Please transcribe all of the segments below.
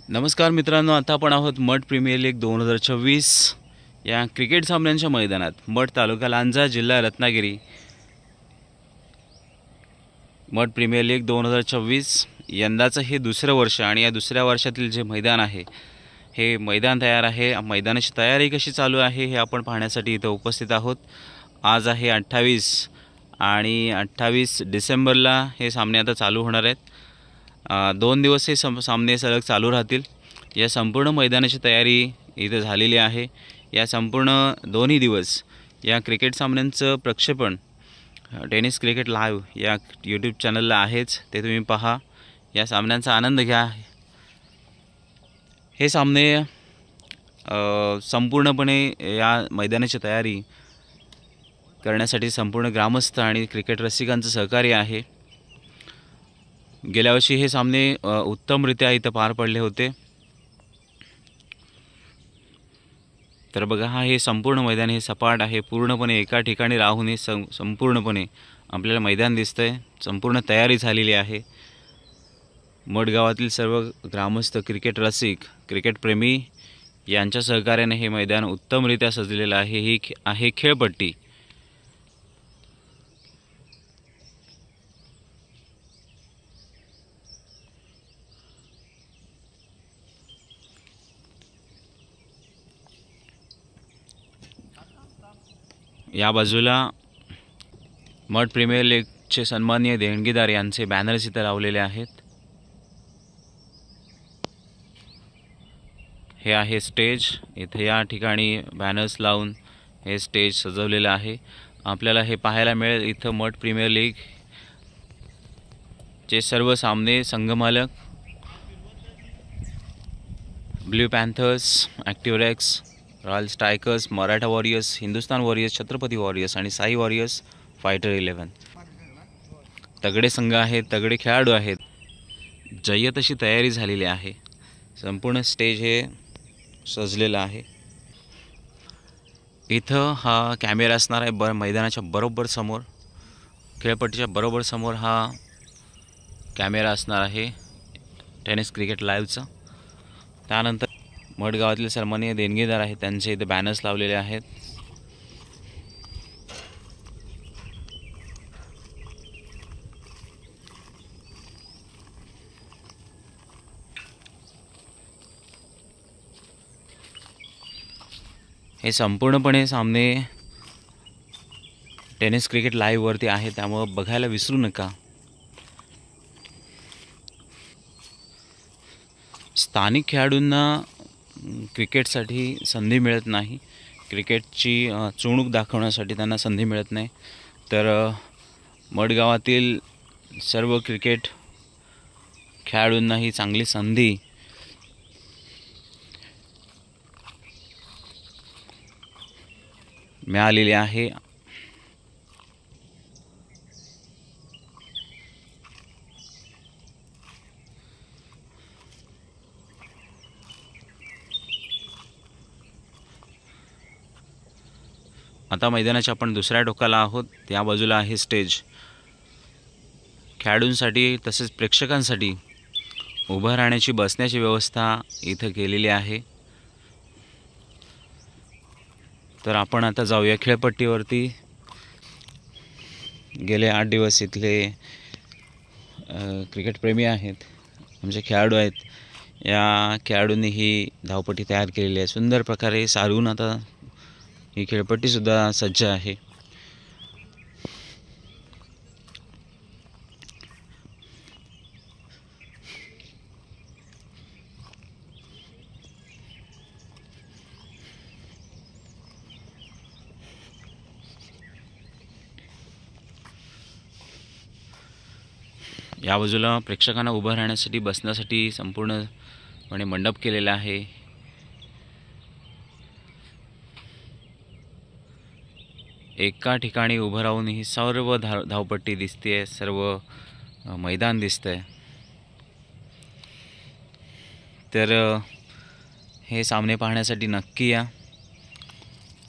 नमस्कार मित्रांनो, आता आपण आहोत मठ प्रीमियर लीग 2026 या क्रिकेट सामन्यांच्या मैदानात. मठ तालुका लांजा, जिल्हा रत्नागिरी. मठ प्रीमियर लीग 2026 यंदाचं हे दुसरं वर्ष आणि या दुसऱ्या वर्षातील जे मैदान आहे हे मैदान तयार आहे. मैदानाची तयारी कशी चालू आहे हे आपण पाहण्यासाठी इथं उपस्थित आहोत. आज आहे 28 आणि 28 डिसेंबरला हे सामने आता चालू होणार आहेत. 2 दिवस हे सामने सलग चालू राहतील. या संपूर्ण मैदानाची तयारी इथे झालेली आहे. या संपूर्ण दोन्ही दिवस या क्रिकेट सामन्यांचं प्रक्षेपण टेनिस क्रिकेट लाईव्ह या यूट्यूब चॅनलला आहेच, ते तुम्ही पहा. या सामन्यांचा आनंद घ्या. हे सामने संपूर्णपणे या मैदानाची तयारी करण्यासाठी संपूर्ण ग्रामस्थ आणि क्रिकेट रसिकांचं सहकार्य आहे. गेल्या वर्षी हे सामने उत्तमरित्या इथं पार पडले होते. तर बघा, हे संपूर्ण मैदान हे सपाट आहे. पूर्णपणे एका ठिकाणी राहून हे संपूर्णपणे आपल्याला मैदान दिसतंय. संपूर्ण तयारी झालेली आहे. मठगावातील सर्व ग्रामस्थ, क्रिकेट रसिक, क्रिकेट प्रेमी यांच्या सहकार्याने हे मैदान उत्तमरित्या सजलेलं आहे. ही आहे खेळपट्टी. या बाजूला मठ प्रीमियर लीगचे सन्माननीय देणगीदार यांचे बॅनर्स इथं लावलेले आहेत. हे आहे स्टेज. इथे या ठिकाणी बॅनर्स लावून हे स्टेज सजवलेलं आहे. आपल्याला हे पाहायला मिळेल. इथं मठ प्रीमियर लीग चे सर्व सामने संघमालक blue panthers, active royal strikers, Maratha warriors, Hindustan warriors, Chhatrapati warriors आणि साई वॉरियर्स, फायटर 11 तगडे संघ आहेत, तगडे खेळाडू आहेत. जय्यत अशी तयारी झालेली आहे. संपूर्ण स्टेज हे सजलेलं आहे. इथं हा कॅमेरा असणार आहे मैदानाच्या बरोबर समोर. खेळपट्टीच्या बरोबर समोर हा कॅमेरा असणार आहे टेनिस क्रिकेट लाईव्हचा. त्यानंतर मठगावातील सन्माननीय देणगीदार आहेत, त्यांचे इथे बॅनर्स लावलेले आहेत. हे संपूर्णपणे सामने टेनिस क्रिकेट लाईव्हवरती आहे, त्यामुळं बघायला विसरू नका. स्थानिक खेळाडूंना क्रिकेटसाठी संधी मिळत नाही. क्रिकेटची चुणूक दाखवण्यासाठी त्यांना संधी मिळत नाही. तर मठगावातील सर्व क्रिकेट खेळाडूंना ही चांगली संधी मिळालेली आहे. आता मैदानाच्या आपण दुसऱ्या टोकाला आहोत. त्या बाजूला आहे स्टेज. खेळाडूंसाठी तसेच प्रेक्षकांसाठी उभं राहण्याची, बसण्याची व्यवस्था इथं केलेली आहे. तर आपण आता जाऊया खेळपट्टीवरती. गेले 8 दिवस इथले क्रिकेट प्रेमी आहेत, म्हणजे खेळाडू आहेत, या खेळाडूंनी ही धावपट्टी तयार केलेली आहे. सुंदर प्रकारे सारवून आता ही खेळपट्टीसुद्धा सज्ज आहे. या बाजूला प्रेक्षकांना उभं राहण्यासाठी, बसण्यासाठी संपूर्णपणे मंडप केलेला आहे. एका ठिकाणी उभं राहून ही सर्व धावपट्टी दिसते, सर्व मैदान दिसतंय. तर हे सामने पाहण्यासाठी नक्की या.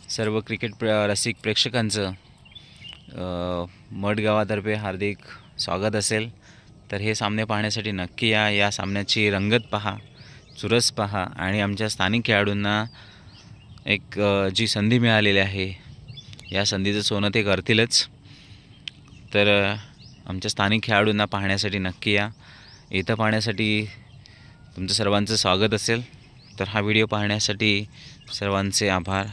सर्व क्रिकेट रसिक प्रेक्षकांचं मठगावातर्फे हार्दिक स्वागत असेल. तर हे सामने पाहण्यासाठी नक्की या. या सामन्याची रंगत पहा, चुरस पहा आणि आमच्या स्थानिक खेळाडूंना एक जी संधी मिळालेली आहे या संधीचं सोनं ते करतीलच. तर आमच्या स्थानिक खेळाडूंना पाहण्यासाठी नक्की या. इथं पाहण्यासाठी तुमचं सर्वांचं स्वागत असेल. तर हा व्हिडिओ पाहण्यासाठी सर्वांचे आभार.